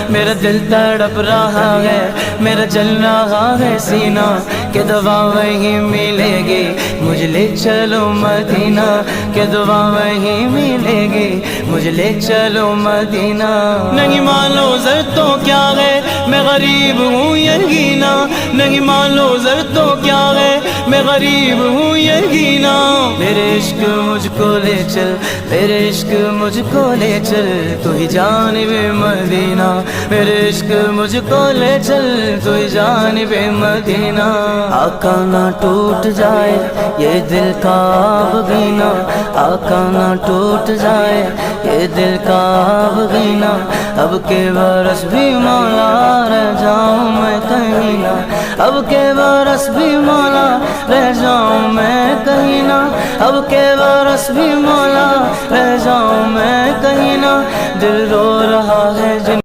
میرا دل تڑپ رہا ہے، میرا جل رہا ہے سینہ کہ دعا وہیں ملے گی، مجھے لے چلو مدینہ کہ دعا وہیں ملے گی، مجھے لے چلو مدینہ۔ نہیں مانو زر تو کیا ہے، میں غریب ہوں یقینا، نہیں مانو زر تو کیا ہے، میں غریب ہوں یقینا۔ میرے عشق مجھ کو لے چل، میرے عشق مجھ کو لے چل، تو ہی جانب مدینہ، میرے عشق مجھ کو لے چل، تو ہی جانب مدینہ۔ آقا نہ ٹوٹ جائے یہ دل کا بگینا، آقا نہ ٹوٹ جائے یہ دل کا بگینا، اب کے برس بھی مولا رہ جاؤں میں کہیں نہ، اب کے برس بھی مولا رہ جاؤں میں کہیں نہ، اب کے برس بھی مولا رہ جاؤں میں کہیں نہ۔ دل رو رہا ہے جن